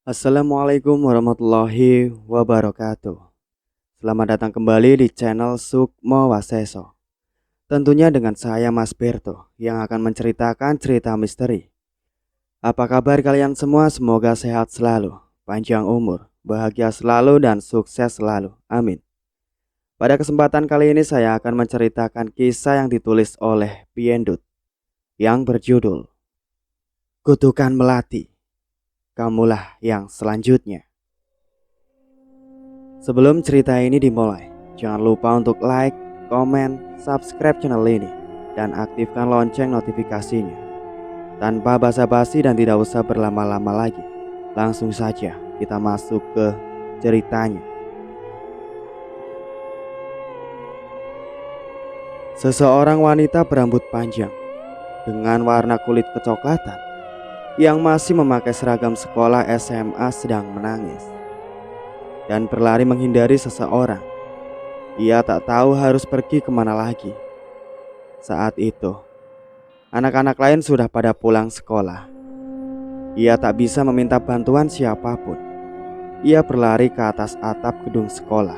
Assalamualaikum warahmatullahi wabarakatuh. Selamat datang kembali di channel Sukmo Waseso. Tentunya dengan saya Mas Berto yang akan menceritakan cerita misteri. Apa kabar kalian semua? Semoga sehat selalu, panjang umur, bahagia selalu dan sukses selalu. Amin. Pada kesempatan kali ini saya akan menceritakan kisah yang ditulis oleh Piendut yang berjudul Kutukan Melati. Kamulah yang selanjutnya. Sebelum cerita ini dimulai, jangan lupa untuk like, komen, subscribe channel ini, dan aktifkan lonceng notifikasinya. Tanpa basa-basi dan tidak usah berlama-lama lagi, langsung saja kita masuk ke ceritanya. Seseorang wanita berambut panjang dengan warna kulit kecoklatan yang masih memakai seragam sekolah SMA sedang menangis dan berlari menghindari seseorang. Ia tak tahu harus pergi kemana lagi. Saat itu, anak-anak lain sudah pada pulang sekolah. Ia tak bisa meminta bantuan siapapun. Ia berlari ke atas atap gedung sekolah.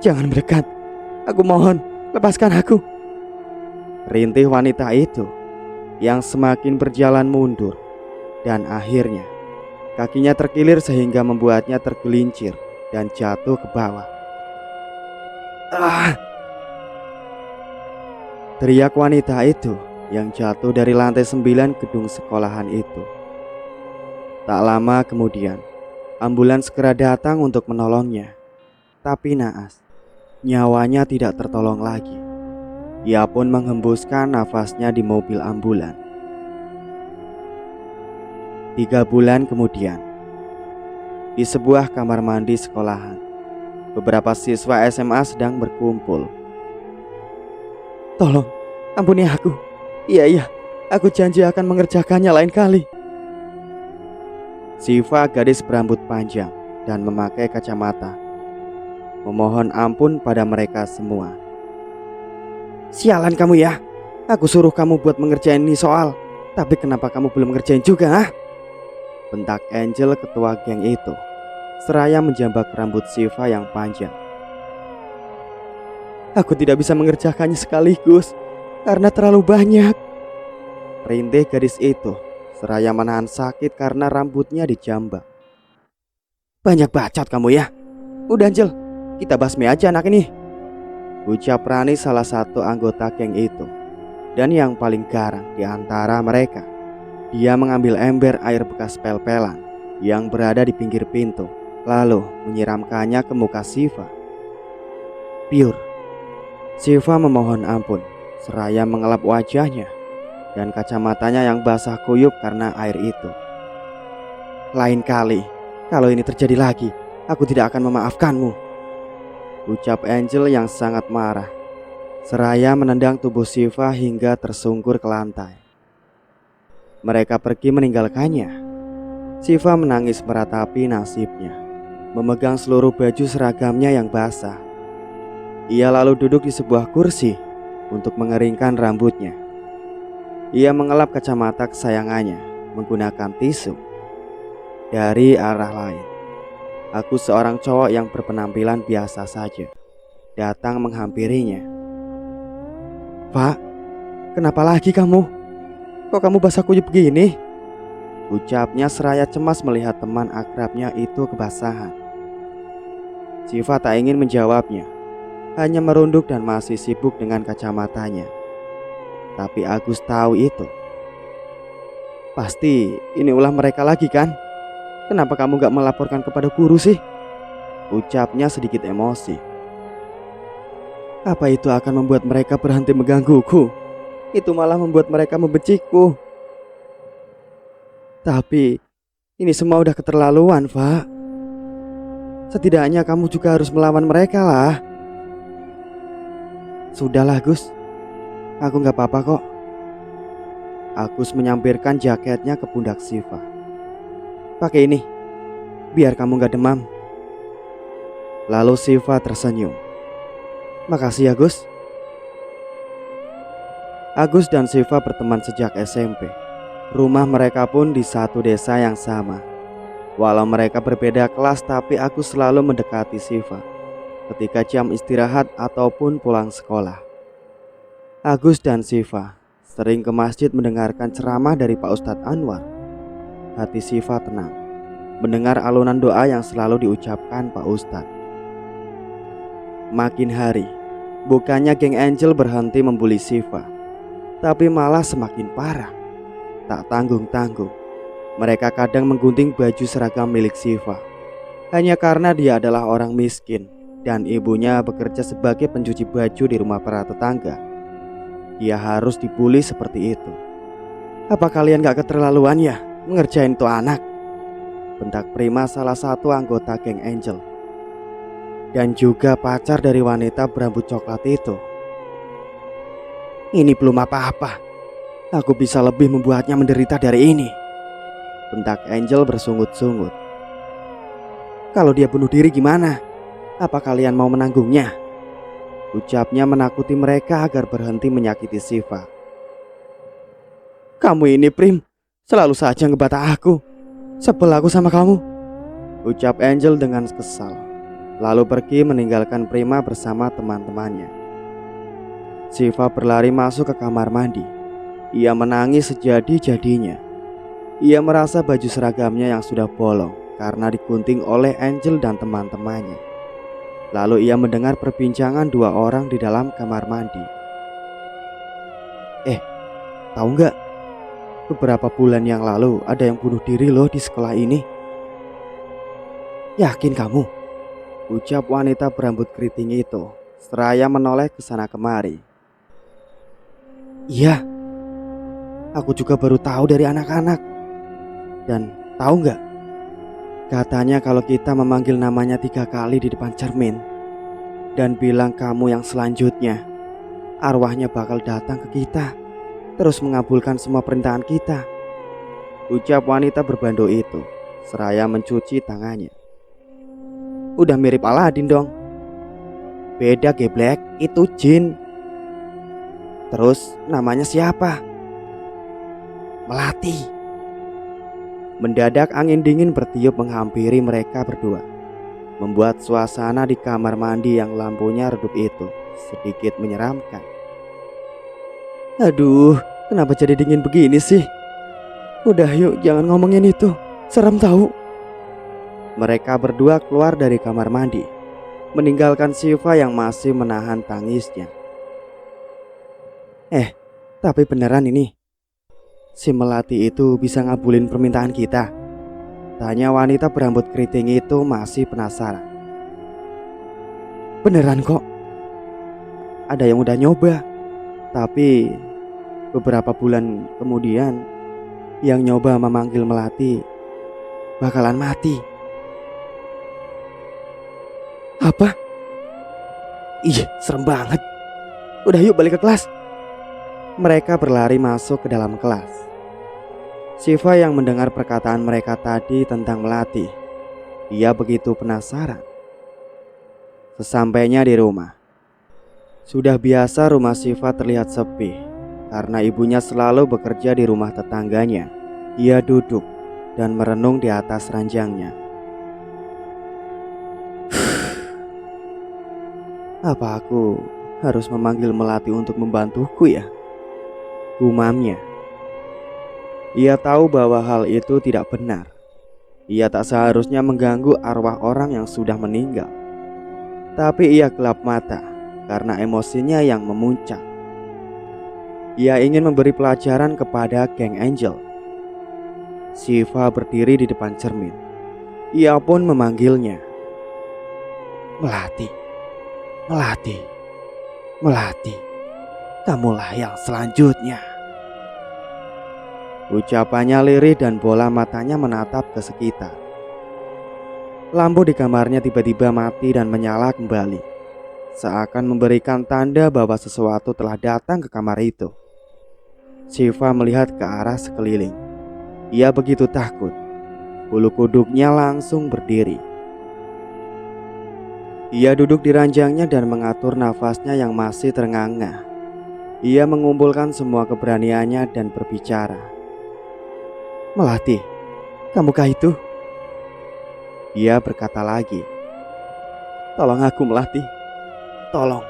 "Jangan mendekat, aku mohon, lepaskan aku," rintih wanita itu yang semakin berjalan mundur, dan akhirnya kakinya terkilir sehingga membuatnya tergelincir dan jatuh ke bawah. "Ah!" teriak wanita itu yang jatuh dari lantai 9 gedung sekolahan itu. Tak lama kemudian, ambulans segera datang untuk menolongnya. Tapi naas, nyawanya tidak tertolong lagi. Ia pun menghembuskan nafasnya di mobil ambulan. 3 bulan kemudian, di sebuah kamar mandi sekolahan, beberapa siswa SMA sedang berkumpul. "Tolong, ampuni aku. Iya, aku janji akan mengerjakannya lain kali." Siva, gadis berambut panjang dan memakai kacamata, memohon ampun pada mereka semua. "Sialan kamu ya, aku suruh kamu buat mengerjain ini soal, tapi kenapa kamu belum ngerjain juga, ah?" bentak Angel, ketua geng itu, seraya menjambak rambut Siva yang panjang. "Aku tidak bisa mengerjakannya sekaligus karena terlalu banyak," rintih gadis itu, seraya menahan sakit karena rambutnya dijambak. "Banyak bacot kamu ya. Udah Angel, kita basmi aja anak ini," ucap Rani, salah satu anggota geng itu dan yang paling garang di antara mereka. Dia mengambil ember air bekas pel-pelan yang berada di pinggir pintu, lalu menyiramkannya ke muka Siva. "Piur." Siva memohon ampun, seraya mengelap wajahnya dan kacamatanya yang basah kuyup karena air itu. "Lain kali, kalau ini terjadi lagi, aku tidak akan memaafkanmu," ucap Angel yang sangat marah, seraya menendang tubuh Siva hingga tersungkur ke lantai. Mereka pergi meninggalkannya. Siva menangis meratapi nasibnya, memegang seluruh baju seragamnya yang basah. Ia lalu duduk di sebuah kursi untuk mengeringkan rambutnya. Ia mengelap kacamata kesayangannya menggunakan tisu. Dari arah lain, aku, seorang cowok yang berpenampilan biasa saja, datang menghampirinya. "Pak, kenapa lagi kamu? Kok kamu basah kuyup begini?" ucapnya seraya cemas melihat teman akrabnya itu kebasahan. Siva tak ingin menjawabnya, hanya merunduk dan masih sibuk dengan kacamatanya. Tapi Agus tahu itu. "Pasti ini ulah mereka lagi kan? Kenapa kamu gak melaporkan kepada guru sih?" ucapnya sedikit emosi. "Apa itu akan membuat mereka berhenti menggangguku? Itu malah membuat mereka membenciku. Tapi ini semua udah keterlaluan, Pak. Setidaknya kamu juga harus melawan mereka lah." "Sudahlah Gus, aku gak apa-apa kok." Agus menyampirkan jaketnya ke pundak Siva. "Pakai ini, biar kamu gak demam." Lalu Siva tersenyum. "Makasih ya Gus." Agus dan Siva berteman sejak SMP. Rumah mereka pun di satu desa yang sama. Walau mereka berbeda kelas, tapi aku selalu mendekati Siva ketika jam istirahat ataupun pulang sekolah. Agus dan Siva sering ke masjid mendengarkan ceramah dari Pak Ustadz Anwar. Hati Siva tenang mendengar alunan doa yang selalu diucapkan Pak Ustadz. Makin hari, bukannya geng Angel berhenti membuli Siva, tapi malah semakin parah. Tak tanggung-tanggung, mereka kadang menggunting baju seragam milik Siva hanya karena dia adalah orang miskin dan ibunya bekerja sebagai pencuci baju di rumah para tetangga. Dia harus dibully seperti itu. Apa kalian gak keterlaluan ya ngerjain tuh anak? Bentak Prima, salah satu anggota geng Angel dan juga pacar dari wanita berambut coklat itu. Ini belum apa-apa, aku bisa lebih membuatnya menderita dari ini, bentak Angel bersungut-sungut. Kalau dia bunuh diri gimana? Apa kalian mau menanggungnya? Ucapnya menakuti mereka agar berhenti menyakiti Siva. Kamu ini Prim, selalu saja ngebantah aku. Sebel aku sama kamu, ucap Angel dengan kesal, lalu pergi meninggalkan Prima bersama teman-temannya. Siva berlari masuk ke kamar mandi. Ia menangis sejadi-jadinya. Ia merasa baju seragamnya yang sudah bolong karena digunting oleh Angel dan teman-temannya. Lalu ia mendengar perbincangan dua orang di dalam kamar mandi. Tahu nggak? Beberapa bulan yang lalu ada yang bunuh diri loh di sekolah ini. Yakin kamu? Ucap wanita berambut keriting itu seraya menoleh ke sana kemari. Iya, aku juga baru tahu dari anak-anak. Dan tahu nggak? Katanya kalau kita memanggil namanya 3 kali di depan cermin dan bilang kamu yang selanjutnya, arwahnya bakal datang ke kita, terus mengabulkan semua perintahan kita, ucap wanita berbando itu seraya mencuci tangannya. Udah mirip Aladin dong. Beda geblek, itu jin. Terus namanya siapa? Melati. Mendadak angin dingin bertiup menghampiri mereka berdua, membuat suasana di kamar mandi yang lampunya redup itu sedikit menyeramkan. Aduh, kenapa jadi dingin begini sih? Udah yuk, jangan ngomongin itu, serem tahu. Mereka berdua keluar dari kamar mandi, meninggalkan Siva yang masih menahan tangisnya. Tapi beneran ini, si Melati itu bisa ngabulin permintaan kita? Tanya wanita berambut keriting itu masih penasaran. Beneran kok. Ada yang udah nyoba, tapi beberapa bulan kemudian yang nyoba memanggil Melati bakalan mati. Apa? Ih, serem banget. Udah yuk balik ke kelas. Mereka berlari masuk ke dalam kelas. Siva yang mendengar perkataan mereka tadi tentang Melati, ia begitu penasaran. Sesampainya di rumah, sudah biasa rumah Siva terlihat sepi karena ibunya selalu bekerja di rumah tetangganya. Ia duduk dan merenung di atas ranjangnya. Apa aku harus memanggil Melati untuk membantuku ya? Gumamnya. Ia tahu bahwa hal itu tidak benar. Ia tak seharusnya mengganggu arwah orang yang sudah meninggal. Tapi ia gelap mata karena emosinya yang memuncak. Ia ingin memberi pelajaran kepada geng Angel. Siva berdiri di depan cermin. Ia pun memanggilnya. Melati, Melati, Melati, kamulah yang selanjutnya. Ucapannya lirih dan bola matanya menatap ke sekitar. Lampu di kamarnya tiba-tiba mati dan menyala kembali, seakan memberikan tanda bahwa sesuatu telah datang ke kamar itu. Siva melihat ke arah sekeliling. Ia begitu takut. Bulu kuduknya langsung berdiri. Ia duduk di ranjangnya dan mengatur nafasnya yang masih terengah-engah. Ia mengumpulkan semua keberaniannya dan berbicara. Melati, kamukah itu? Dia berkata lagi, tolong aku Melati, tolong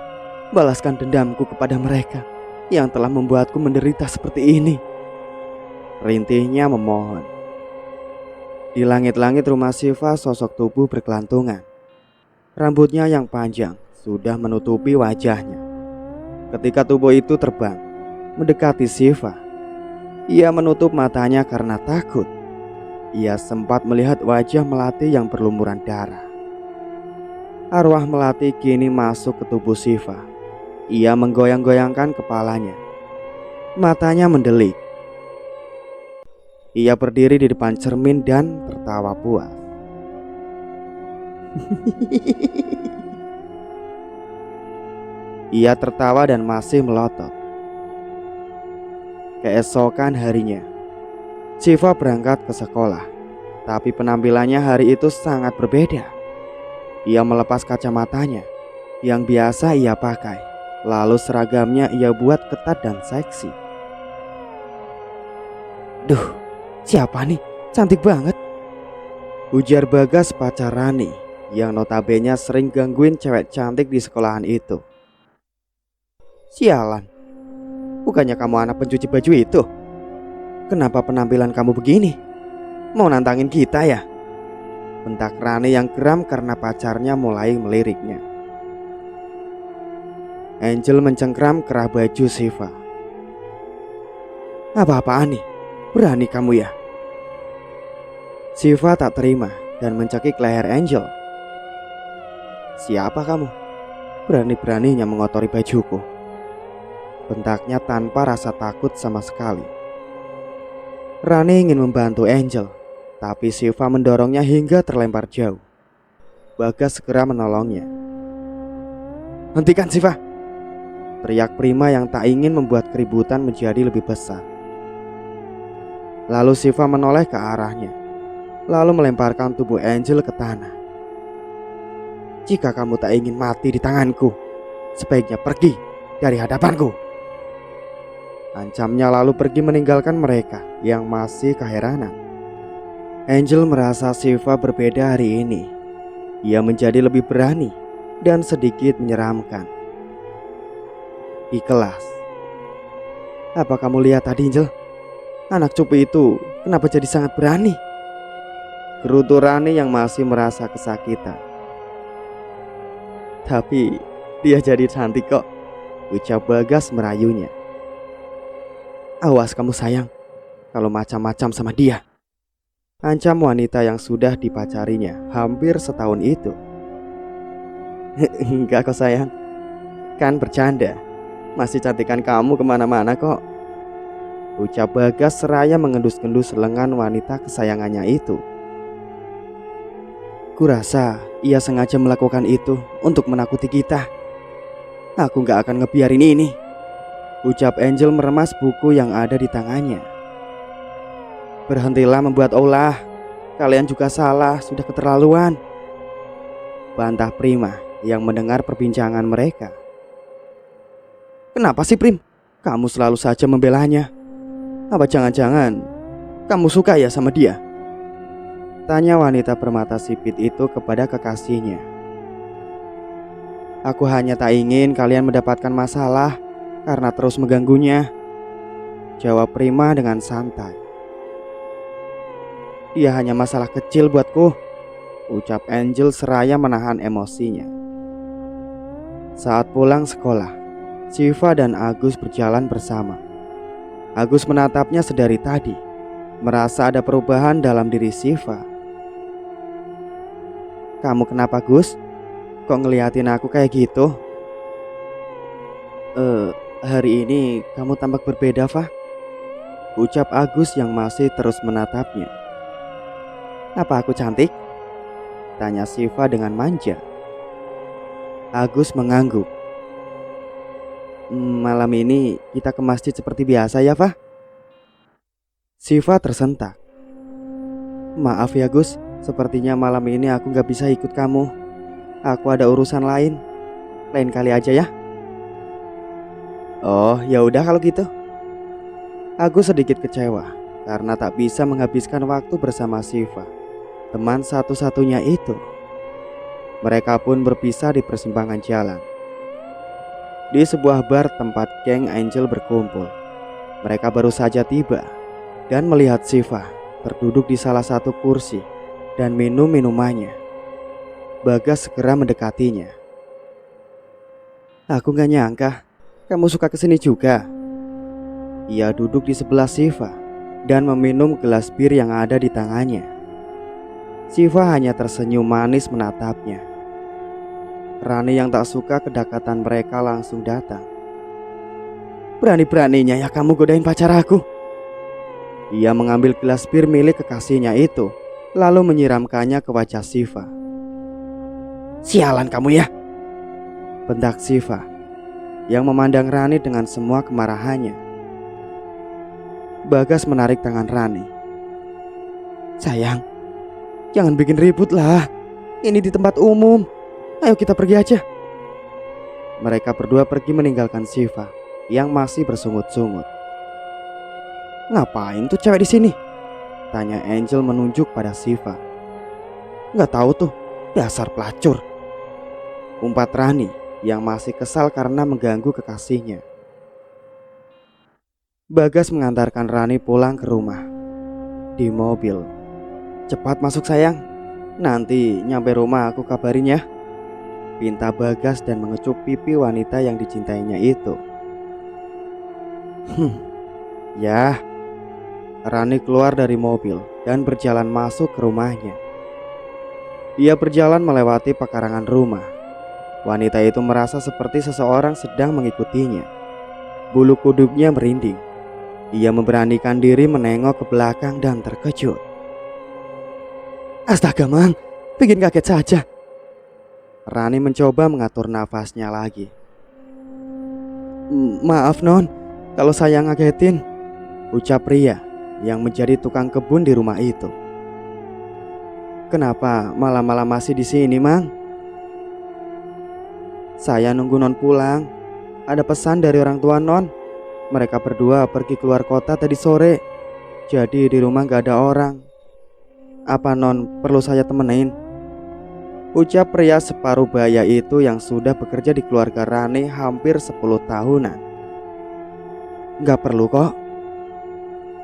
balaskan dendamku kepada mereka yang telah membuatku menderita seperti ini. Rintihnya memohon. Di langit-langit rumah Siva sosok tubuh berkelantungan. Rambutnya yang panjang sudah menutupi wajahnya. Ketika tubuh itu terbang mendekati Siva, ia menutup matanya karena takut. Ia sempat melihat wajah Melati yang berlumuran darah. Arwah Melati kini masuk ke tubuh Siva. Ia menggoyang-goyangkan kepalanya. Matanya mendelik. Ia berdiri di depan cermin dan tertawa puas. Ia tertawa dan masih melotot. Keesokan harinya, Siva berangkat ke sekolah. Tapi penampilannya hari itu sangat berbeda. Ia melepas kacamatanya yang biasa ia pakai. Lalu seragamnya ia buat ketat dan seksi. Duh, siapa nih? Cantik banget, ujar Bagas pacar Rani yang notabene sering gangguin cewek cantik di sekolahan itu. Sialan, bukannya kamu anak pencuci baju itu? Kenapa penampilan kamu begini? Mau nantangin kita ya? Bentak Rani yang geram karena pacarnya mulai meliriknya. Angel mencengkram kerah baju Siva. Apa-apaan nih? Berani kamu ya? Siva tak terima dan mencekik leher Angel. Siapa kamu? Berani-beraninya mengotori bajuku, bentaknya tanpa rasa takut sama sekali. Rani ingin membantu Angel, tapi Siva mendorongnya hingga terlempar jauh. Bagas segera menolongnya. Hentikan Siva! Teriak Prima yang tak ingin membuat keributan menjadi lebih besar. Lalu Siva menoleh ke arahnya, lalu melemparkan tubuh Angel ke tanah. Jika kamu tak ingin mati di tanganku, sebaiknya pergi dari hadapanku. Ancamnya lalu pergi meninggalkan mereka yang masih keheranan. Angel merasa Siva berbeda hari ini. Ia menjadi lebih berani dan sedikit menyeramkan. Di kelas, apa kamu lihat tadi Angel? Anak cupu itu kenapa jadi sangat berani? Gerutu Rani yang masih merasa kesakitan. Tapi dia jadi cantik kok, ucap Bagas merayunya. Awas kamu sayang, kalau macam-macam sama dia, ancam wanita yang sudah dipacarinya hampir setahun itu. Enggak kok sayang, kan bercanda. Masih cantikan kamu kemana-mana kok, ucap Bagas seraya mengendus-endus lengan wanita kesayangannya itu. Kurasa ia sengaja melakukan itu untuk menakuti kita. Aku gak akan ngebiarin ini, ucap Angel meremas buku yang ada di tangannya. Berhentilah membuat ulah, kalian juga salah, sudah keterlaluan, bantah Prima yang mendengar perbincangan mereka. Kenapa sih Prim? Kamu selalu saja membelanya. Apa jangan-jangan kamu suka ya sama dia? Tanya wanita permata sipit itu kepada kekasihnya. Aku hanya tak ingin kalian mendapatkan masalah karena terus mengganggunya, jawab Prima dengan santai. Dia hanya masalah kecil buatku, ucap Angel seraya menahan emosinya. Saat pulang sekolah, Siva dan Agus berjalan bersama. Agus menatapnya sedari tadi, merasa ada perubahan dalam diri Siva. Kamu kenapa Gus? Kok ngeliatin aku kayak gitu? Hari ini kamu tampak berbeda, Fah, ucap Agus yang masih terus menatapnya. Apa aku cantik? Tanya Siva dengan manja. Agus mengangguk. Malam ini kita ke masjid seperti biasa ya, Fah? Siva tersentak. Maaf ya Gus, sepertinya malam ini aku gak bisa ikut kamu. Aku ada urusan lain. Lain kali aja ya. Oh, ya udah kalau gitu. Agus sedikit kecewa karena tak bisa menghabiskan waktu bersama Siva, teman satu-satunya itu. Mereka pun berpisah di persimpangan jalan. Di sebuah bar tempat geng Angel berkumpul, mereka baru saja tiba dan melihat Siva terduduk di salah satu kursi dan minum minumannya. Bagas segera mendekatinya. "Aku gak nyangka kamu suka kesini juga." Ia duduk di sebelah Siva dan meminum gelas bir yang ada di tangannya. Siva hanya tersenyum manis menatapnya. Rani yang tak suka kedekatan mereka langsung datang. "Berani-beraninya ya kamu godain pacar aku." Ia mengambil gelas bir milik kekasihnya itu, lalu menyiramkannya ke wajah Siva. "Sialan kamu ya," bentak Siva yang memandang Rani dengan semua kemarahannya. Bagas menarik tangan Rani. "Sayang, jangan bikin ribut lah. Ini di tempat umum. Ayo kita pergi aja." Mereka berdua pergi meninggalkan Siva yang masih bersungut-sungut. "Ngapain tuh cewek di sini?" tanya Angel menunjuk pada Siva. "Nggak tahu tuh, dasar pelacur," umpat Rani yang masih kesal karena mengganggu kekasihnya. Bagas mengantarkan Rani pulang ke rumah. Di mobil. "Cepat masuk sayang, nanti nyampe rumah aku kabarin ya," pinta Bagas dan mengecup pipi wanita yang dicintainya itu. Ya. Rani keluar dari mobil dan berjalan masuk ke rumahnya. Ia berjalan melewati pekarangan rumah. Wanita itu merasa seperti seseorang sedang mengikutinya. Bulu kuduknya merinding. Ia memberanikan diri menengok ke belakang dan terkejut. "Astaga Mang, bikin kaget saja." Rani mencoba mengatur nafasnya lagi. "Maaf Non, kalau saya ngagetin," ucap pria yang menjadi tukang kebun di rumah itu. "Kenapa malam-malam masih di sini, Mang?" "Saya nunggu Non pulang. Ada pesan dari orang tua Non. Mereka berdua pergi keluar kota tadi sore. Jadi di rumah gak ada orang. Apa Non perlu saya temenin?" ucap pria separuh baya itu yang sudah bekerja di keluarga Rani hampir 10 tahunan. "Gak perlu kok.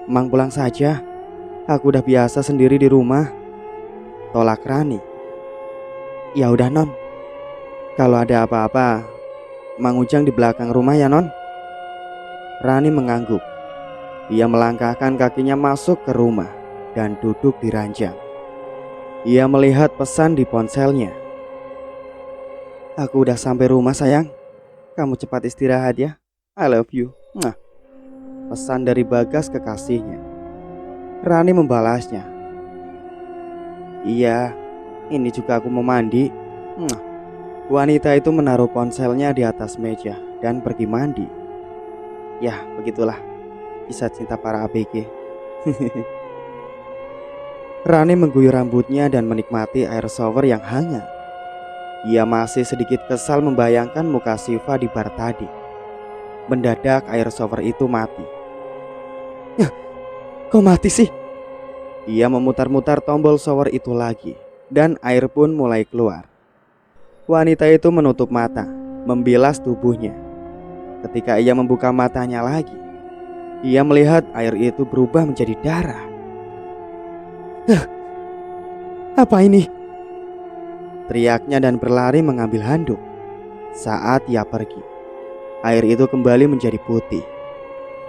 Mang pulang saja. Aku udah biasa sendiri di rumah," tolak Rani. "Ya udah Non. Kalau ada apa-apa, Mang Ujang di belakang rumah ya Non." Rani mengangguk. Ia melangkahkan kakinya masuk ke rumah dan duduk di ranjang. Ia melihat pesan di ponselnya. "Aku udah sampai rumah sayang. Kamu cepat istirahat ya. I love you." Nah, pesan dari Bagas kekasihnya. Rani membalasnya. "Iya, ini juga aku mau mandi." Wanita itu menaruh ponselnya di atas meja dan pergi mandi. Ya, begitulah kisah cinta para ABG. Rani mengguyur rambutnya dan menikmati air shower yang hangat. Ia masih sedikit kesal membayangkan muka Siva di bar tadi. Mendadak air shower itu mati. "Kok mati sih?" Ia memutar-mutar tombol shower itu lagi dan air pun mulai keluar. Wanita itu menutup mata, membilas tubuhnya. Ketika ia membuka matanya lagi, ia melihat air itu berubah menjadi darah. "Apa ini?" teriaknya dan berlari mengambil handuk. Saat ia pergi, air itu kembali menjadi putih.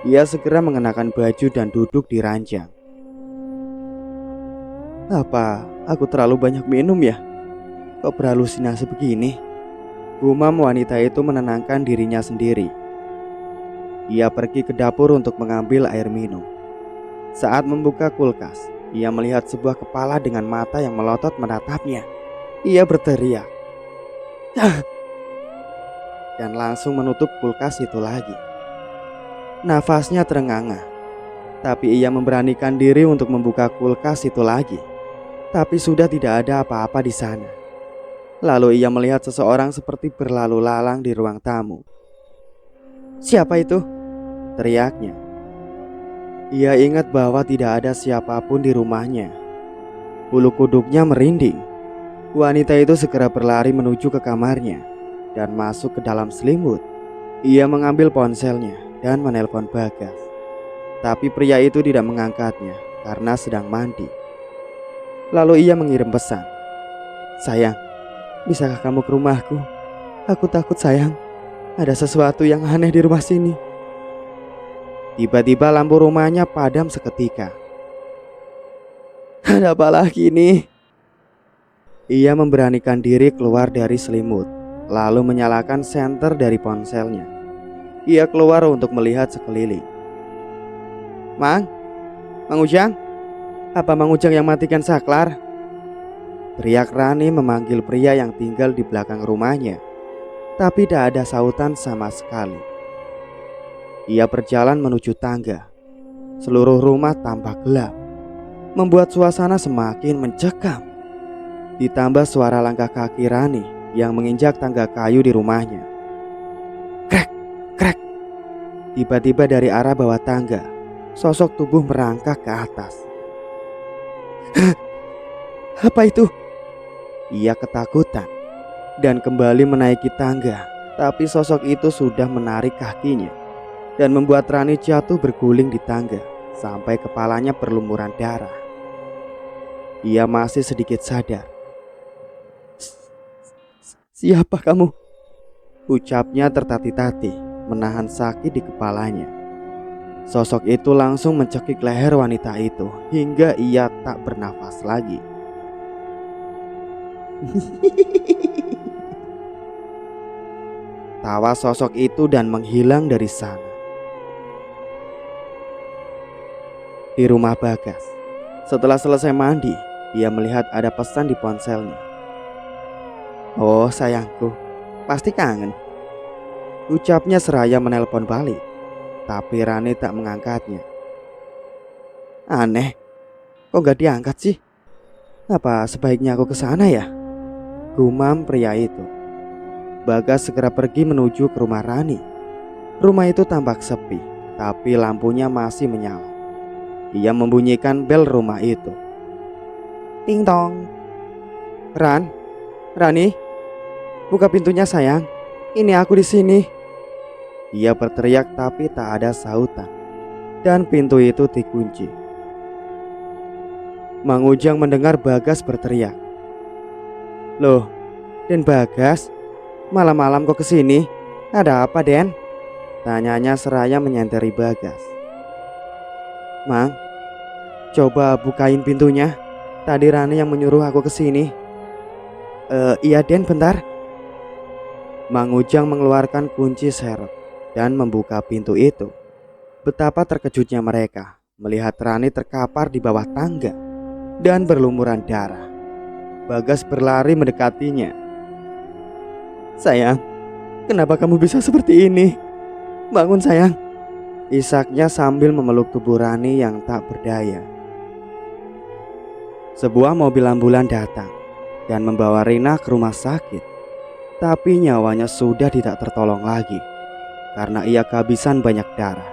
Ia segera mengenakan baju dan duduk di ranjang. "Apa aku terlalu banyak minum ya? Kok berhalusinasi begini?" gumam wanita itu menenangkan dirinya sendiri. Ia pergi ke dapur untuk mengambil air minum. Saat membuka kulkas, ia melihat sebuah kepala dengan mata yang melotot menatapnya. Ia berteriak dan langsung menutup kulkas itu lagi. Nafasnya terengah-engah, tapi ia memberanikan diri untuk membuka kulkas itu lagi. Tapi sudah tidak ada apa-apa di sana. Lalu ia melihat seseorang seperti berlalu lalang di ruang tamu. "Siapa itu?" teriaknya. Ia ingat bahwa tidak ada siapapun di rumahnya. Bulu kuduknya merinding. Wanita itu segera berlari menuju ke kamarnya dan masuk ke dalam selimut. Ia mengambil ponselnya dan menelpon Bagas. Tapi pria itu tidak mengangkatnya karena sedang mandi. Lalu ia mengirim pesan. "Sayang, bisakah kamu ke rumahku? Aku takut sayang, ada sesuatu yang aneh di rumah sini." Tiba-tiba lampu rumahnya padam seketika. "Ada apa lagi ini?" Ia memberanikan diri keluar dari selimut, lalu menyalakan senter dari ponselnya. Ia keluar untuk melihat sekeliling. Mang Ujang? Apa Mang Ujang yang matikan saklar?" teriak Rani memanggil pria yang tinggal di belakang rumahnya. Tapi tidak ada sautan sama sekali. Ia berjalan menuju tangga. Seluruh rumah tampak gelap, membuat suasana semakin mencekam. Ditambah suara langkah kaki Rani yang menginjak tangga kayu di rumahnya. Krek, krek. Tiba-tiba dari arah bawah tangga, sosok tubuh merangkak ke atas. "Hah? Apa itu?" Ia ketakutan dan kembali menaiki tangga. Tapi sosok itu sudah menarik kakinya dan membuat Rani jatuh berguling di tangga sampai kepalanya berlumuran darah. Ia masih sedikit sadar. "Siapa kamu?" ucapnya tertatih-tatih, menahan sakit di kepalanya. Sosok itu langsung mencekik leher wanita itu hingga ia tak bernafas lagi. Tawa sosok itu dan menghilang dari sana. Di rumah Bagas, setelah selesai mandi, dia melihat ada pesan di ponselnya. "Oh sayangku, pasti kangen," ucapnya seraya menelpon balik. Tapi Rani tak mengangkatnya. "Aneh, kok gak diangkat sih? Apa sebaiknya aku ke sana ya?" gumam pria itu. Bagas segera pergi menuju ke rumah Rani. Rumah itu tampak sepi, tapi lampunya masih menyala. Ia membunyikan bel rumah itu. Ting tong. Rani, buka pintunya sayang. Ini aku di sini." Ia berteriak tapi tak ada sautan, dan pintu itu dikunci. Mang Ujang mendengar Bagas berteriak. "Loh, Den Bagas, malam-malam kok kesini? Ada apa Den?" tanyanya seraya menyenteri Bagas. "Mang, coba bukain pintunya. Tadi Rani yang menyuruh aku kesini." Iya Den, bentar." Mang Ujang mengeluarkan kunci serep dan membuka pintu itu. Betapa terkejutnya mereka melihat Rani terkapar di bawah tangga dan berlumuran darah. Bagas berlari mendekatinya. "Sayang, kenapa kamu bisa seperti ini? Bangun sayang," isaknya sambil memeluk tubuh Rani yang tak berdaya. Sebuah mobil ambulan datang dan membawa Rina ke rumah sakit. Tapi nyawanya sudah tidak tertolong lagi karena ia kehabisan banyak darah.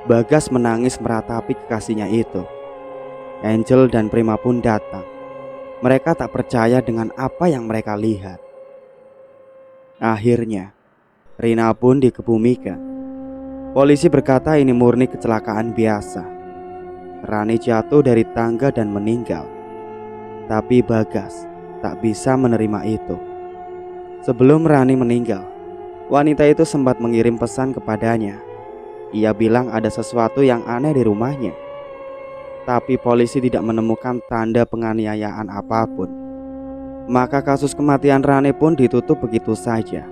Bagas menangis meratapi kekasihnya itu. Angel dan Prima pun datang. Mereka tak percaya dengan apa yang mereka lihat. Akhirnya Rina pun dikebumikan. Polisi berkata ini murni kecelakaan biasa. Rani jatuh dari tangga dan meninggal. Tapi Bagas tak bisa menerima itu. Sebelum Rani meninggal, wanita itu sempat mengirim pesan kepadanya. Ia bilang ada sesuatu yang aneh di rumahnya. Tapi polisi tidak menemukan tanda penganiayaan apapun. Maka kasus kematian Rani pun ditutup begitu saja.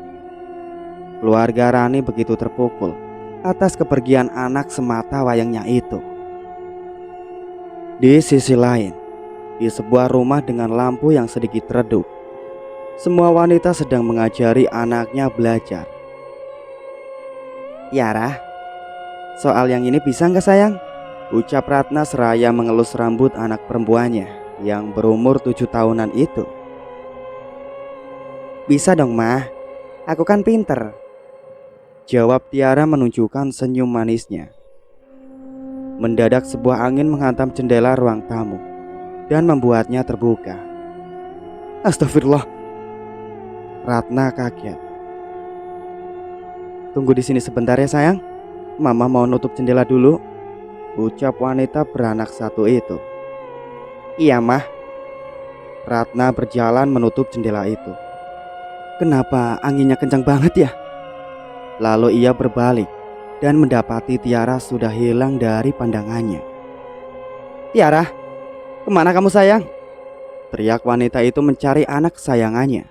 Keluarga Rani begitu terpukul atas kepergian anak semata wayangnya itu. Di sisi lain, di sebuah rumah dengan lampu yang sedikit redup, semua wanita sedang mengajari anaknya belajar. "Yara, soal yang ini bisa nggak sayang?" ucap Ratna seraya mengelus rambut anak perempuannya yang berumur 7 tahunan itu. "Bisa dong mah, aku kan pinter," jawab Tiara menunjukkan senyum manisnya. Mendadak sebuah angin menghantam jendela ruang tamu dan membuatnya terbuka. Astagfirullah. Ratna kaget. Tunggu di sini sebentar ya sayang. Mama mau nutup jendela dulu, ucap wanita beranak satu itu. Iya mah. Ratna berjalan menutup jendela itu. Kenapa anginnya kencang banget ya? Lalu ia berbalik dan mendapati Tiara sudah hilang dari pandangannya. Tiara, kemana kamu sayang? Teriak wanita itu mencari anak kesayangannya.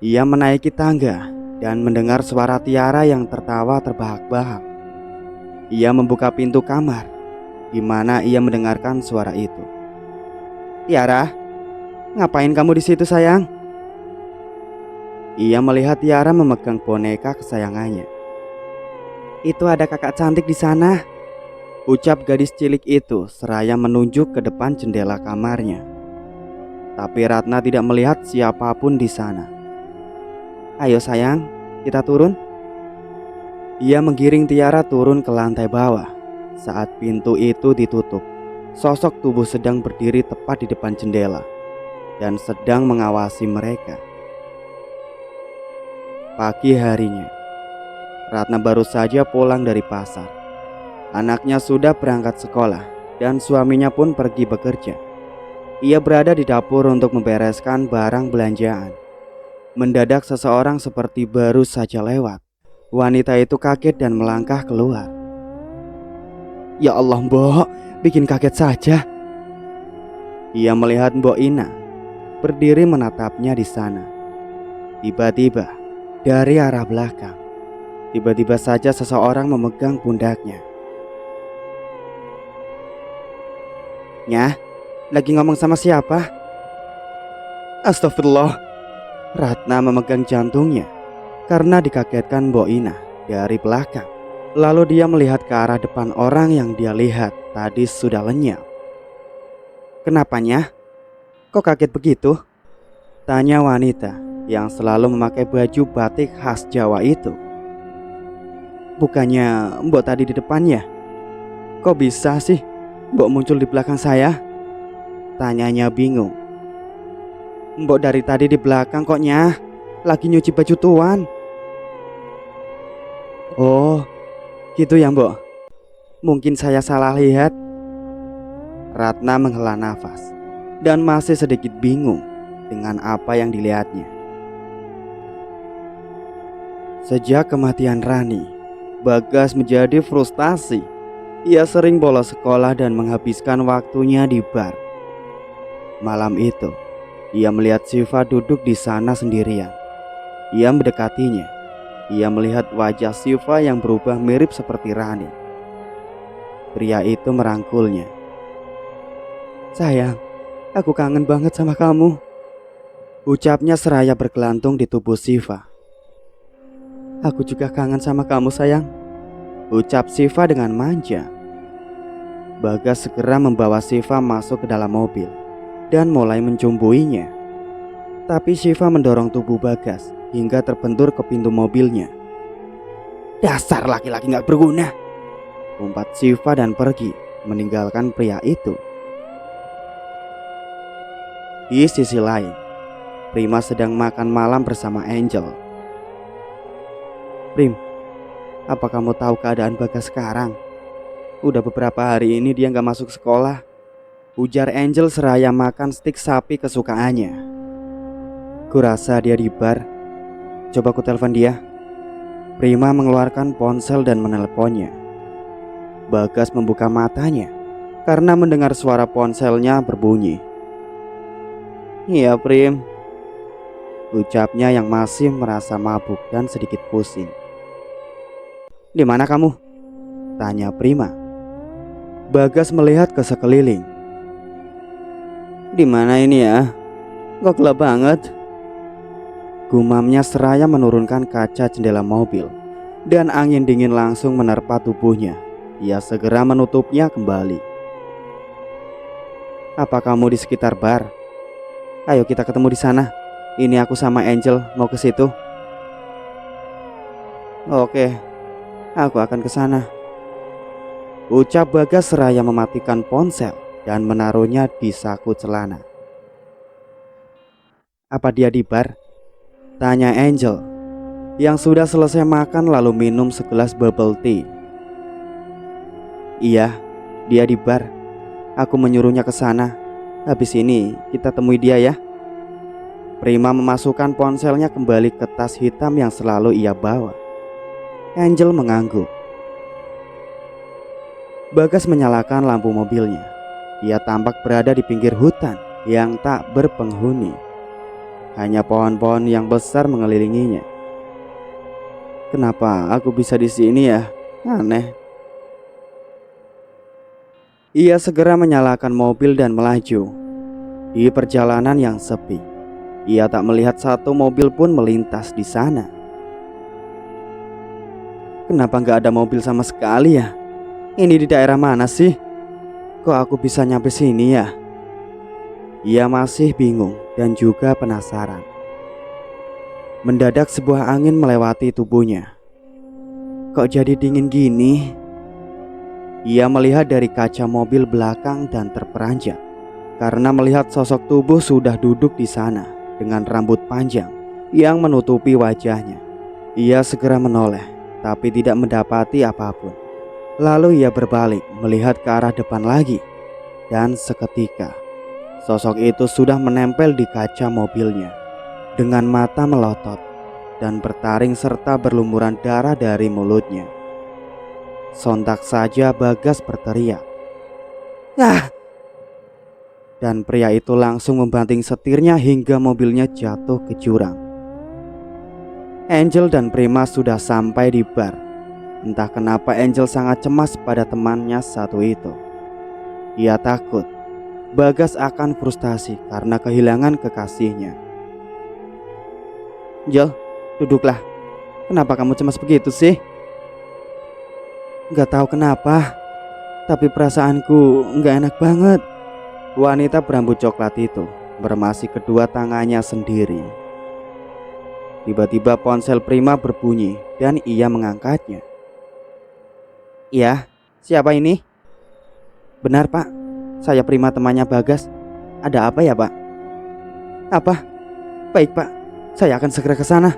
Ia menaiki tangga dan mendengar suara Tiara yang tertawa terbahak-bahak. Ia membuka pintu kamar, di mana ia mendengarkan suara itu. Tiara, ngapain kamu di situ sayang? Ia melihat Tiara memegang boneka kesayangannya. Itu ada kakak cantik di sana, ucap gadis cilik itu seraya menunjuk ke depan jendela kamarnya. Tapi Ratna tidak melihat siapapun di sana. Ayo sayang, kita turun. Ia menggiring Tiara turun ke lantai bawah. Saat pintu itu ditutup, sosok tubuh sedang berdiri tepat di depan jendela dan sedang mengawasi mereka. Pagi harinya, Ratna baru saja pulang dari pasar. Anaknya sudah berangkat sekolah dan suaminya pun pergi bekerja. Ia berada di dapur untuk membereskan barang belanjaan. Mendadak seseorang seperti baru saja lewat. Wanita itu kaget dan melangkah keluar. Ya Allah Mbok, bikin kaget saja. Ia melihat Mbok Ina berdiri menatapnya di sana. Tiba-tiba dari arah belakang, tiba-tiba saja seseorang memegang pundaknya. Nyah, lagi ngomong sama siapa? Astagfirullah. Ratna memegang jantungnya karena dikagetkan Mbok Ina dari belakang. Lalu dia melihat ke arah depan orang yang dia lihat tadi sudah lenyap. Kenapa Nyah? Kok kaget begitu? Tanya wanita yang selalu memakai baju batik khas Jawa itu. Bukannya Mbok tadi di depannya? Kok bisa sih Mbok muncul di belakang saya? Tanyanya bingung. Mbok dari tadi di belakang kok Nyah, lagi nyuci baju tuan. Oh, gitu ya Mbok. Mungkin saya salah lihat. Ratna menghela nafas dan masih sedikit bingung dengan apa yang dilihatnya. Sejak kematian Rani, Bagas menjadi frustasi. Ia sering bolos sekolah dan menghabiskan waktunya di bar. Malam itu, ia melihat Syifa duduk di sana sendirian. Ia mendekatinya. Ia melihat wajah Syifa yang berubah mirip seperti Rani. Pria itu merangkulnya. Sayang, aku kangen banget sama kamu, ucapnya seraya bergelantung di tubuh Syifa. Aku juga kangen sama kamu sayang, ucap Syifa dengan manja. Bagas segera membawa Syifa masuk ke dalam mobil dan mulai mencumbuinya. Tapi Syifa mendorong tubuh Bagas hingga terbentur ke pintu mobilnya. Dasar laki-laki gak berguna, umpat Syifa dan pergi meninggalkan pria itu. Di sisi lain, Prima sedang makan malam bersama Angel. Prim, apa kamu tahu keadaan Bagas sekarang? Udah beberapa hari ini dia gak masuk sekolah, ujar Angel seraya makan stik sapi kesukaannya. Kurasa dia di bar. Coba ku telepon dia. Prima mengeluarkan ponsel dan menelponnya. Bagas membuka matanya karena mendengar suara ponselnya berbunyi. Iya Prim, ucapnya yang masih merasa mabuk dan sedikit pusing. Di mana kamu? Tanya Prima. Bagas melihat ke sekeliling. Di mana ini ya? Kok gelap banget? Gumamnya seraya menurunkan kaca jendela mobil dan angin dingin langsung menerpa tubuhnya. Ia segera menutupnya kembali. Apa kamu di sekitar bar? Ayo kita ketemu di sana. Ini aku sama Angel mau ke situ. Oke, aku akan ke sana. ucap Bagas seraya mematikan ponsel dan menaruhnya di saku celana. Apa dia di bar? Tanya Angel yang sudah selesai makan lalu minum segelas bubble tea. Iya, dia di bar. Aku menyuruhnya ke sana. Habis ini kita temui dia ya. Prima memasukkan ponselnya kembali ke tas hitam yang selalu ia bawa. Angel mengangguk. Bagas menyalakan lampu mobilnya. Ia tampak berada di pinggir hutan yang tak berpenghuni. Hanya pohon-pohon yang besar mengelilinginya. Kenapa aku bisa di sini ya? Aneh. Ia segera menyalakan mobil dan melaju. Di perjalanan yang sepi, ia tak melihat satu mobil pun melintas di sana. Kenapa nggak ada mobil sama sekali ya? Ini di daerah mana sih? Kok aku bisa nyampe sini ya? Ia masih bingung dan juga penasaran. Mendadak sebuah angin melewati tubuhnya. Kok jadi dingin gini? Ia melihat dari kaca mobil belakang dan terperanjat karena melihat sosok tubuh sudah duduk di sana dengan rambut panjang yang menutupi wajahnya. Ia segera menoleh tapi tidak mendapati apapun. Lalu ia berbalik melihat ke arah depan lagi. Dan seketika sosok itu sudah menempel di kaca mobilnya dengan mata melotot dan bertaring serta berlumuran darah dari mulutnya. Sontak saja Bagas berteriak, "Ah!" Dan pria itu langsung membanting setirnya hingga mobilnya jatuh ke jurang. Angel dan Prima sudah sampai di bar. Entah kenapa Angel sangat cemas pada temannya satu itu. Ia takut Bagas akan frustasi karena kehilangan kekasihnya. "Angel, duduklah. Kenapa kamu cemas begitu sih?" "Gak tahu kenapa, tapi perasaanku gak enak banget." Wanita berambut coklat itu meremasi kedua tangannya sendiri. Tiba-tiba ponsel Prima berbunyi dan ia mengangkatnya. "Ya, siapa ini?" "Benar pak, saya Prima temannya Bagas. Ada apa ya pak?" "Apa? Baik pak, saya akan segera ke sana."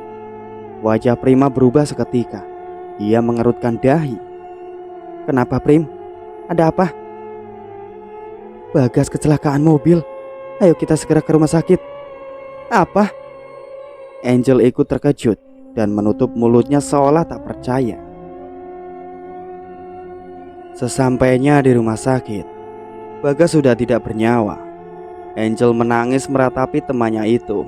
Wajah Prima berubah seketika. Ia mengerutkan dahi. "Kenapa Prim? Ada apa?" "Bagas kecelakaan mobil. Ayo kita segera ke rumah sakit." "Apa?" Angel ikut terkejut dan menutup mulutnya seolah tak percaya. Sesampainya di rumah sakit, Bagas sudah tidak bernyawa. Angel menangis meratapi temannya itu.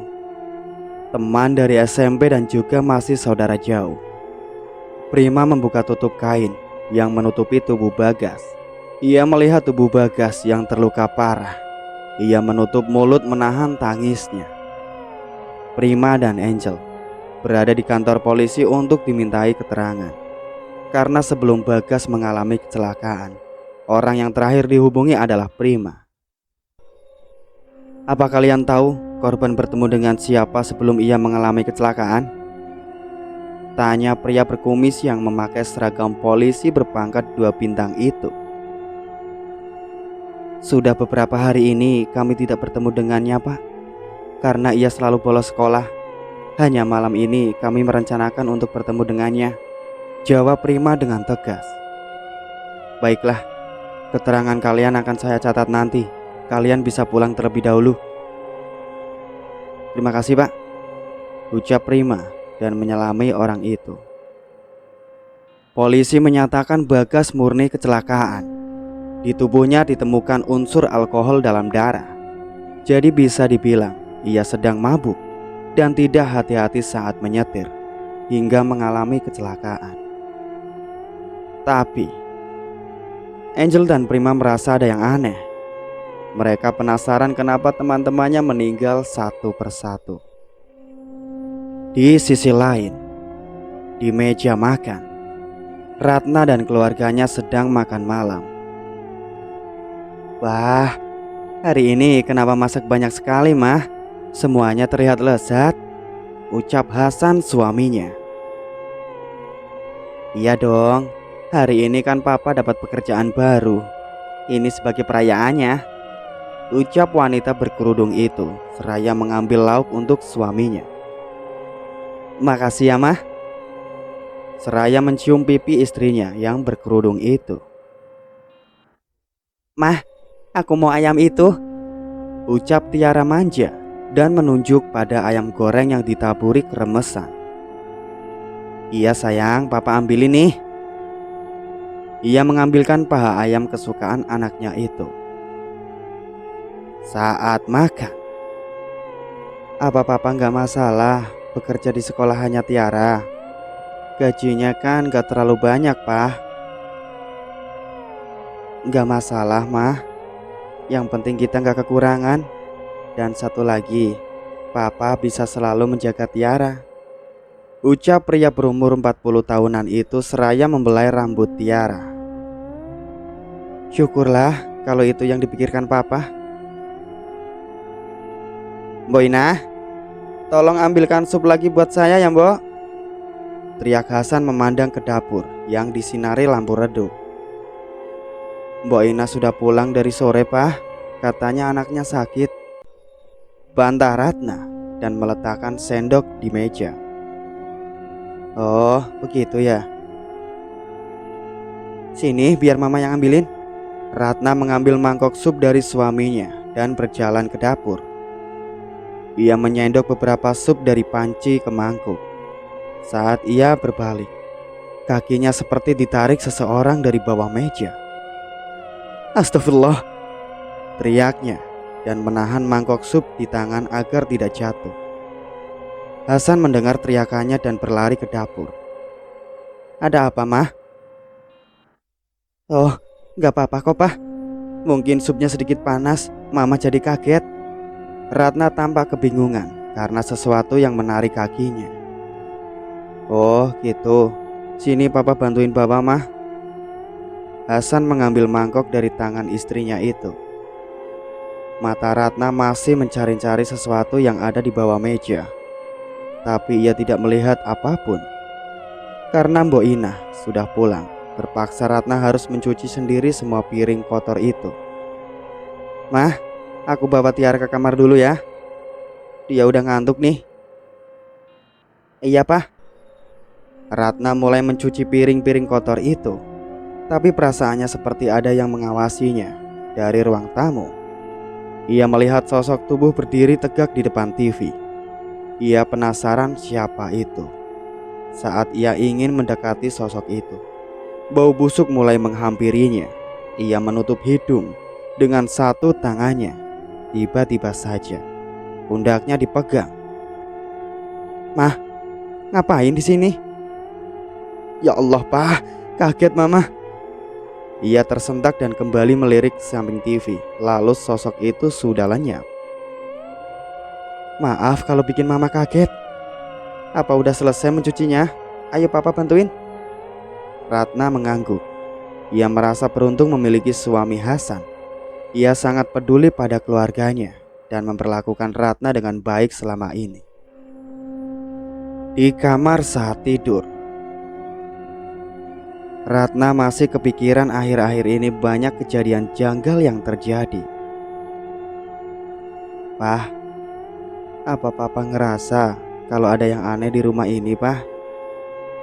Teman dari SMP dan juga masih saudara jauh. Prima membuka tutup kain yang menutupi tubuh Bagas. Ia melihat tubuh Bagas yang terluka parah. Ia menutup mulut menahan tangisnya. Prima dan Angel berada di kantor polisi untuk dimintai keterangan. Karena sebelum Bagas mengalami kecelakaan, orang yang terakhir dihubungi adalah Prima. "Apa kalian tahu korban bertemu dengan siapa sebelum ia mengalami kecelakaan?" Tanya pria berkumis yang memakai seragam polisi berpangkat 2 bintang itu. "Sudah beberapa hari ini kami tidak bertemu dengannya pak, karena ia selalu bolos sekolah. Hanya malam ini kami merencanakan untuk bertemu dengannya," jawab Prima dengan tegas. "Baiklah, keterangan kalian akan saya catat nanti. Kalian bisa pulang terlebih dahulu." "Terima kasih pak," ucap Prima dan menyelami orang itu. Polisi menyatakan Bagas murni kecelakaan. Di tubuhnya ditemukan unsur alkohol dalam darah. Jadi bisa dibilang ia sedang mabuk dan tidak hati-hati saat menyetir hingga mengalami kecelakaan. Tapi Angel dan Prima merasa ada yang aneh. Mereka penasaran kenapa teman-temannya meninggal satu persatu. Di sisi lain, di meja makan, Ratna dan keluarganya sedang makan malam. "Wah, hari ini kenapa masak banyak sekali mah? Semuanya terlihat lezat," ucap Hasan suaminya. "Iya dong, Hari ini kan papa dapat pekerjaan baru. Ini sebagai perayaannya, ucap wanita berkerudung itu seraya mengambil lauk untuk suaminya. Makasih ya mah, seraya mencium pipi istrinya yang berkerudung itu. Mah, aku mau ayam itu, ucap Tiara manja dan menunjuk pada ayam goreng yang ditaburi kremesan. Iya sayang, papa ambilin nih. Ia mengambilkan paha ayam kesukaan anaknya itu. Saat makan, apa papa nggak masalah bekerja di sekolahannya Tiara? Gajinya kan gak terlalu banyak, Pak. Nggak masalah, Mah. Yang penting kita nggak kekurangan. Dan satu lagi, papa bisa selalu menjaga Tiara, ucap pria berumur 40 tahunan itu seraya membelai rambut Tiara. Syukurlah kalau itu yang dipikirkan papa. Mbok Ina, tolong ambilkan sup lagi buat saya ya mbok, teriak Hasan memandang ke dapur yang disinari lampu redup. Mbok Ina sudah pulang dari sore pak, katanya anaknya sakit, bantah Ratna dan meletakkan sendok di meja. Oh begitu ya. Sini biar mama yang ambilin. Ratna mengambil mangkok sup dari suaminya dan berjalan ke dapur. Ia menyendok beberapa sup dari panci ke mangkuk. Saat ia berbalik, kakinya seperti ditarik seseorang dari bawah meja. Astagfirullah, teriaknya dan menahan mangkok sup di tangan agar tidak jatuh. Hasan mendengar teriakannya dan berlari ke dapur. Ada apa mah? Oh, gak apa-apa kok pak. Mungkin supnya sedikit panas, mama jadi kaget. Ratna tampak kebingungan karena sesuatu yang menarik kakinya. Oh gitu, sini papa bantuin bapak mah. Hasan mengambil mangkok dari tangan istrinya itu. Mata Ratna masih mencari-cari sesuatu yang ada di bawah meja, tapi ia tidak melihat apapun. Karena Mbok Ina sudah pulang, terpaksa Ratna harus mencuci sendiri semua piring kotor itu. Mah, aku bawa Tiara ke kamar dulu ya. Dia udah ngantuk nih. Iya pak. Ratna mulai mencuci piring-piring kotor itu, tapi perasaannya seperti ada yang mengawasinya dari ruang tamu. Ia melihat sosok tubuh berdiri tegak di depan TV. Ia penasaran siapa itu. Saat ia ingin mendekati sosok itu, bau busuk mulai menghampirinya. Ia menutup hidung dengan satu tangannya. Tiba-tiba saja pundaknya dipegang. Mah, ngapain di sini? Ya Allah, Pak, kaget mama. Ia tersentak dan kembali melirik samping TV. Lalu sosok itu sudah lenyap. Maaf kalau bikin mama kaget. Apa udah selesai mencucinya? Ayo papa bantuin. Ratna mengangguk. Ia merasa beruntung memiliki suami Hasan. Ia sangat peduli pada keluarganya dan memperlakukan Ratna dengan baik selama ini. Di kamar saat tidur, Ratna masih kepikiran akhir-akhir ini banyak kejadian janggal yang terjadi. Pah, apa papa ngerasa kalau ada yang aneh di rumah ini, Pah?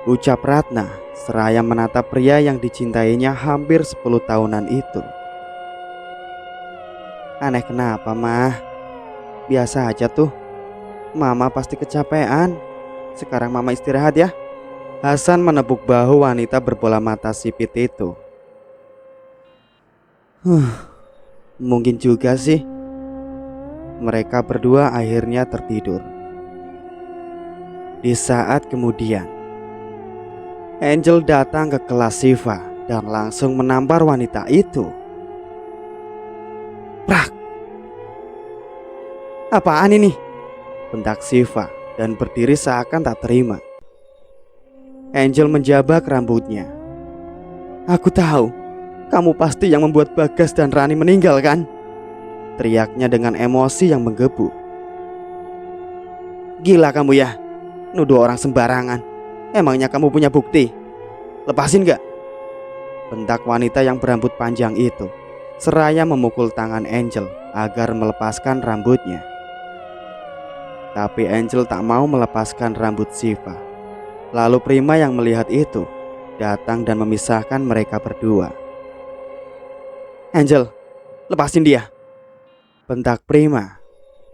Ucap Ratna seraya menatap pria yang dicintainya hampir 10 tahunan itu. Aneh kenapa, Mah? Biasa aja tuh. Mama pasti kecapean. Sekarang mama istirahat ya. Hasan menepuk bahu wanita berbola mata sipit itu. Mungkin juga sih. Mereka berdua akhirnya tertidur. Di saat kemudian, Angel datang ke kelas Siva dan langsung menampar wanita itu. Prak! Apaan ini? Bentak Siva dan berdiri seakan tak terima. Angel menjabak rambutnya. Aku tahu, kamu pasti yang membuat Bagas dan Rani meninggal kan? Teriaknya dengan emosi yang menggebu. Gila kamu ya, nuduh orang sembarangan. Emangnya kamu punya bukti? Lepasin gak? bentak wanita yang berambut panjang itu, seraya memukul tangan Angel agar melepaskan rambutnya. Tapi Angel tak mau melepaskan rambut Shiva. Lalu Prima yang melihat itu datang dan memisahkan mereka berdua. "Angel, lepasin dia!" bentak Prima,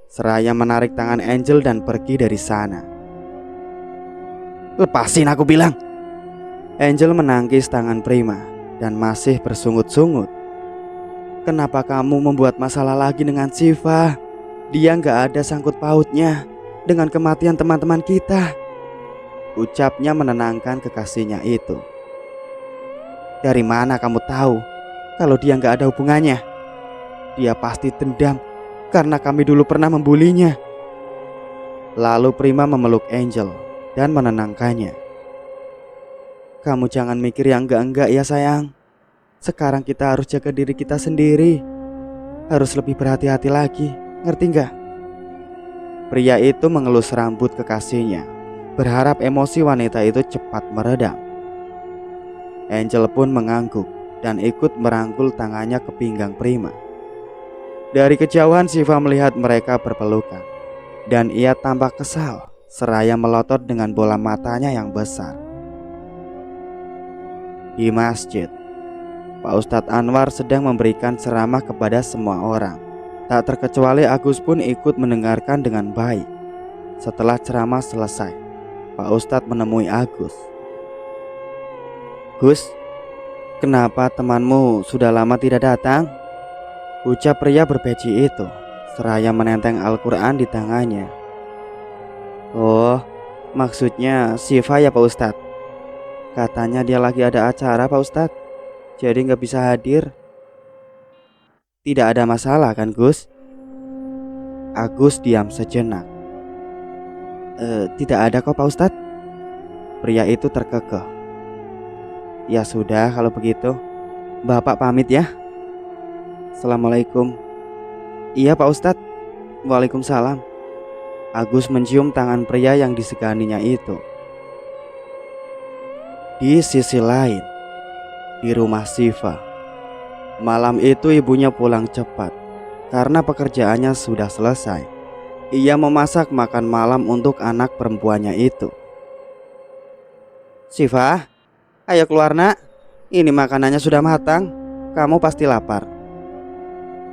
seraya menarik tangan Angel dan pergi dari sana. "Lepasin aku bilang!" Angel menangkis tangan Prima dan masih bersungut-sungut. "Kenapa kamu membuat masalah lagi dengan Shiva? Dia gak ada sangkut pautnya dengan kematian teman-teman kita," ucapnya menenangkan kekasihnya itu. "Dari mana kamu tahu kalau dia gak ada hubungannya? Dia pasti dendam karena kami dulu pernah membulinya." Lalu Prima memeluk Angel dan menenangkannya. "Kamu jangan mikir yang enggak-enggak ya sayang. Sekarang kita harus jaga diri kita sendiri. Harus lebih berhati-hati lagi, ngerti gak?" Pria itu mengelus rambut kekasihnya, berharap emosi wanita itu cepat meredam. Angel pun mengangguk dan ikut merangkul tangannya ke pinggang Prima. Dari kejauhan Shiva melihat mereka berpelukan, dan ia tampak kesal seraya melotot dengan bola matanya yang besar. Di masjid, Pak Ustadz Anwar sedang memberikan ceramah kepada semua orang. Tak terkecuali Agus pun ikut mendengarkan dengan baik. Setelah ceramah selesai, Pak Ustadz menemui Agus. "Gus, kenapa temanmu sudah lama tidak datang?" ucap pria berpeci itu, seraya menenteng Al-Quran di tangannya. "Oh, maksudnya Shiva ya Pak Ustadz. Katanya dia lagi ada acara Pak Ustadz, jadi gak bisa hadir." "Tidak ada masalah kan Gus?" Agus diam sejenak. Tidak ada kok Pak Ustadz." Pria itu terkekeh. "Ya sudah kalau begitu, Bapak pamit ya. Assalamualaikum." "Iya Pak Ustadz." "Waalaikumsalam." Agus mencium tangan pria yang diseganinya itu. Di sisi lain, di rumah Shiva, malam itu ibunya pulang cepat karena pekerjaannya sudah selesai. Ia memasak makan malam untuk anak perempuannya itu. "Shiva, ayo keluar nak. Ini makanannya sudah matang. Kamu pasti lapar."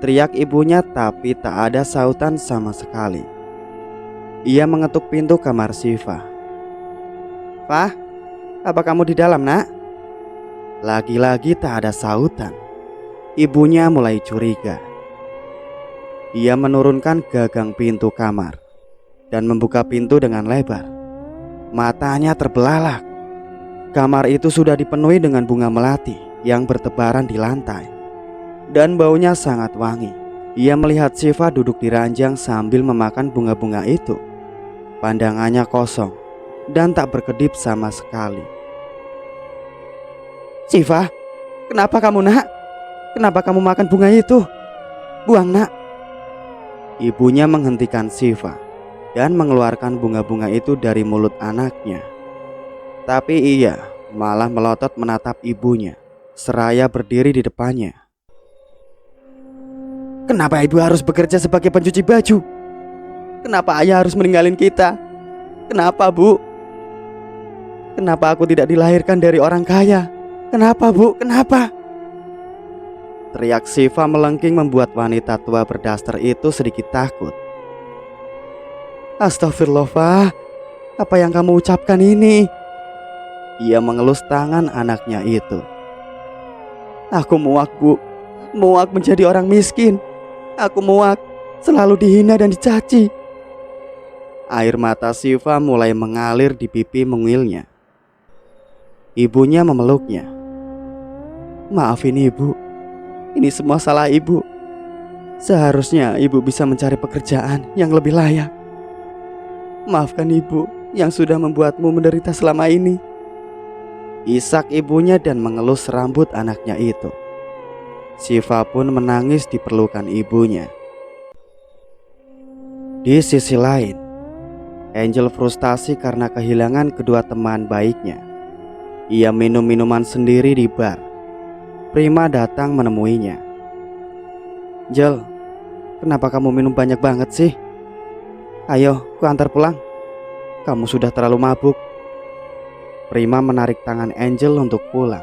teriak ibunya, tapi tak ada sautan sama sekali. Ia mengetuk pintu kamar Shiva. "Fah, apa kamu di dalam nak?" Lagi-lagi tak ada sautan. Ibunya mulai curiga. Ia menurunkan gagang pintu kamar dan membuka pintu dengan lebar. Matanya terbelalak. Kamar itu sudah dipenuhi dengan bunga melati yang bertebaran di lantai, dan baunya sangat wangi. Ia melihat Shiva duduk di ranjang sambil memakan bunga-bunga itu. Pandangannya kosong dan tak berkedip sama sekali. "Shiva, kenapa kamu nak? Kenapa kamu makan bunga itu? Buang nak." Ibunya menghentikan Shiva dan mengeluarkan bunga-bunga itu dari mulut anaknya. Tapi ia malah melotot menatap ibunya, seraya berdiri di depannya. "Kenapa ibu harus bekerja sebagai pencuci baju? Kenapa ayah harus meninggalin kita? Kenapa bu? Kenapa aku tidak dilahirkan dari orang kaya? Kenapa bu? Kenapa?" Teriak Shiva melengking membuat wanita tua berdaster itu sedikit takut. "Astagfirullah, Fah. Apa yang kamu ucapkan ini?" Ia mengelus tangan anaknya itu. "Aku muak bu. Muak menjadi orang miskin. Aku muak selalu dihina dan dicaci." Air mata Shiva mulai mengalir di pipi mungilnya. Ibunya memeluknya. "Maafin ibu. Ini semua salah ibu. Seharusnya ibu bisa mencari pekerjaan yang lebih layak. Maafkan ibu yang sudah membuatmu menderita selama ini." Isak ibunya dan mengelus rambut anaknya itu. Shiva pun menangis di pelukan ibunya. Di sisi lain, Angel frustasi karena kehilangan kedua teman baiknya. Ia minum minuman sendiri di bar Prima datang menemuinya. "Jel, kenapa kamu minum banyak banget sih? Ayo, ku antar pulang. Kamu sudah terlalu mabuk." Prima menarik tangan Angel untuk pulang.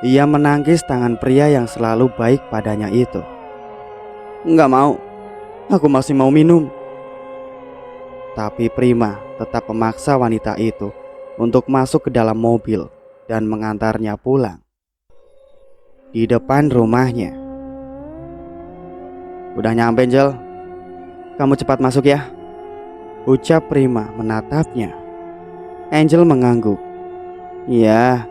Ia menangkis tangan pria yang selalu baik padanya itu. "Nggak mau, aku masih mau minum." Tapi Prima tetap memaksa wanita itu untuk masuk ke dalam mobil dan mengantarnya pulang. Di depan rumahnya. "Udah nyampe, Angel. Kamu cepat masuk ya," ucap Prima menatapnya. Angel mengangguk. "Iya."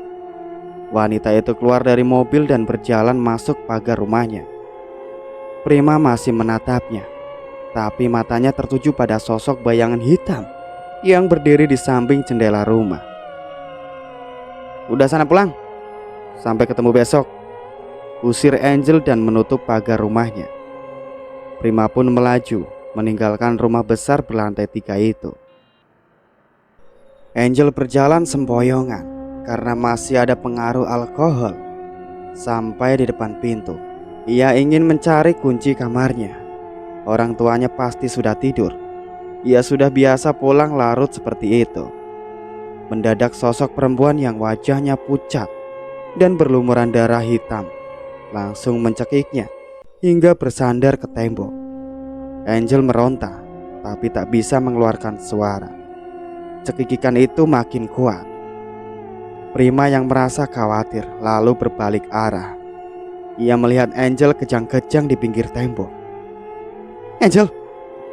Wanita itu keluar dari mobil dan berjalan masuk pagar rumahnya. Prima masih menatapnya, tapi matanya tertuju pada sosok bayangan hitam yang berdiri di samping jendela rumah. "Udah sana pulang. Sampai ketemu besok," usir Angel dan menutup pagar rumahnya. Prima pun melaju meninggalkan rumah besar berlantai 3 itu. Angel berjalan sempoyongan karena masih ada pengaruh alkohol. Sampai di depan pintu, ia ingin mencari kunci kamarnya. Orang tuanya pasti sudah tidur. Ia sudah biasa pulang larut seperti itu. Mendadak sosok perempuan yang wajahnya pucat dan berlumuran darah hitam langsung mencekiknya hingga bersandar ke tembok. Angel meronta, tapi tak bisa mengeluarkan suara. Cekikikan itu makin kuat. Prima yang merasa khawatir lalu berbalik arah. Ia melihat Angel kejang-kejang di pinggir tembok. "Angel,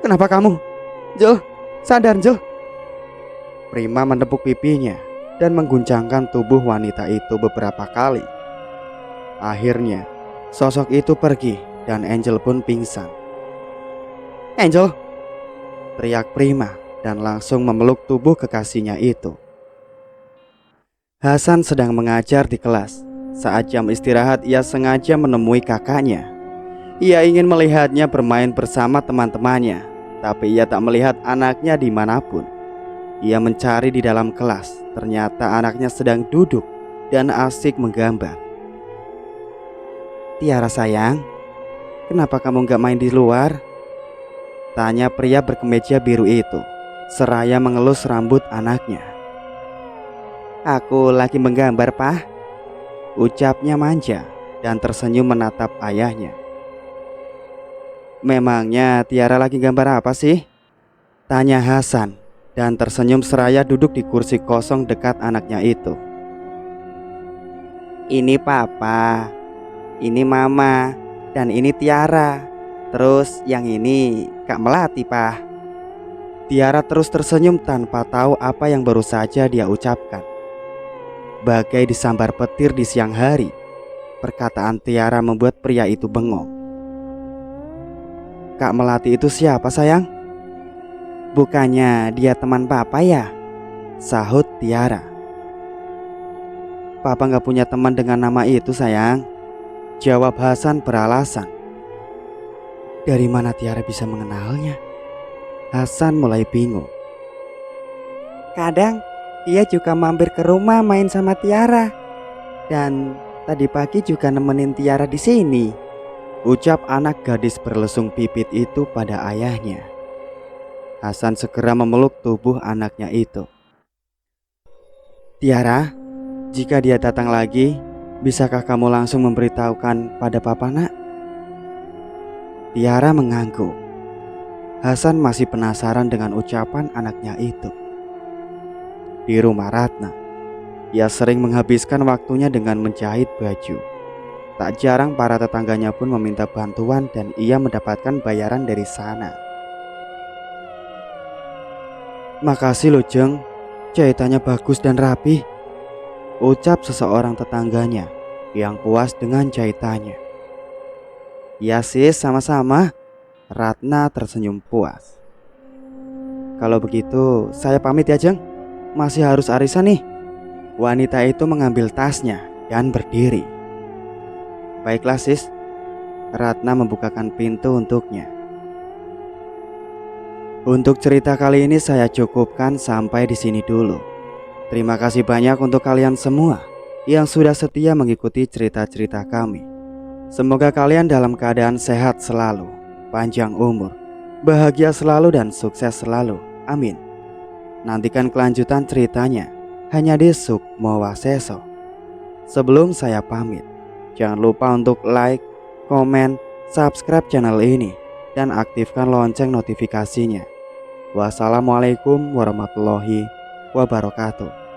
kenapa kamu? Angel, sadar Angel." Prima menepuk pipinya dan mengguncangkan tubuh wanita itu beberapa kali. Akhirnya, sosok itu pergi dan Angel pun pingsan. "Angel!" teriak Prima dan langsung memeluk tubuh kekasihnya itu. Hasan sedang mengajar di kelas. Saat jam istirahat, ia sengaja menemui kakaknya. Ia ingin melihatnya bermain bersama teman-temannya, tapi ia tak melihat anaknya dimanapun. Ia mencari di dalam kelas, ternyata anaknya sedang duduk dan asik menggambar. "Tiara sayang, kenapa kamu gak main di luar?" tanya pria berkemeja biru itu, seraya mengelus rambut anaknya. "Aku lagi menggambar, Pak," ucapnya manja dan tersenyum menatap ayahnya. "Memangnya Tiara lagi gambar apa sih?" tanya Hasan dan tersenyum seraya duduk di kursi kosong dekat anaknya itu. "Ini Papa, ini Mama, dan ini Tiara. Terus yang ini Kak Melati, Pak." Tiara terus tersenyum tanpa tahu apa yang baru saja dia ucapkan. Bagai disambar petir di siang hari, perkataan Tiara membuat pria itu bengong. "Kak Melati itu siapa sayang? Bukannya dia teman Papa ya?" sahut Tiara. "Papa gak punya teman dengan nama itu sayang," jawab Hasan beralasan. Dari mana Tiara bisa mengenalnya? Hasan mulai bingung. "Kadang dia juga mampir ke rumah main sama Tiara. Dan tadi pagi juga nemenin Tiara di sini," ucap anak gadis berlesung pipit itu pada ayahnya. Hasan segera memeluk tubuh anaknya itu. "Tiara, jika dia datang lagi, bisakah kamu langsung memberitahukan pada Papa, nak?" Tiara mengangguk. Hasan masih penasaran dengan ucapan anaknya itu. Di rumah Ratna, ia sering menghabiskan waktunya dengan menjahit baju. Tak jarang para tetangganya pun meminta bantuan dan ia mendapatkan bayaran dari sana. "Makasih loh Jeng, jahitannya bagus dan rapi," ucap seseorang tetangganya yang puas dengan jahitannya. "Ya sis, sama-sama," Ratna tersenyum puas. "Kalau begitu saya pamit ya Jeng, masih harus arisan nih." Wanita itu mengambil tasnya dan berdiri. "Baiklah sis." Ratna membukakan pintu untuknya. Untuk cerita kali ini saya cukupkan sampai di sini dulu. Terima kasih banyak untuk kalian semua yang sudah setia mengikuti cerita-cerita kami. Semoga kalian dalam keadaan sehat selalu, panjang umur, bahagia selalu dan sukses selalu. Amin. Nantikan kelanjutan ceritanya hanya di Sukmo Waseso. Sebelum saya pamit, jangan lupa untuk like, komen, subscribe channel ini, dan aktifkan lonceng notifikasinya. Wassalamualaikum warahmatullahi wabarakatuh.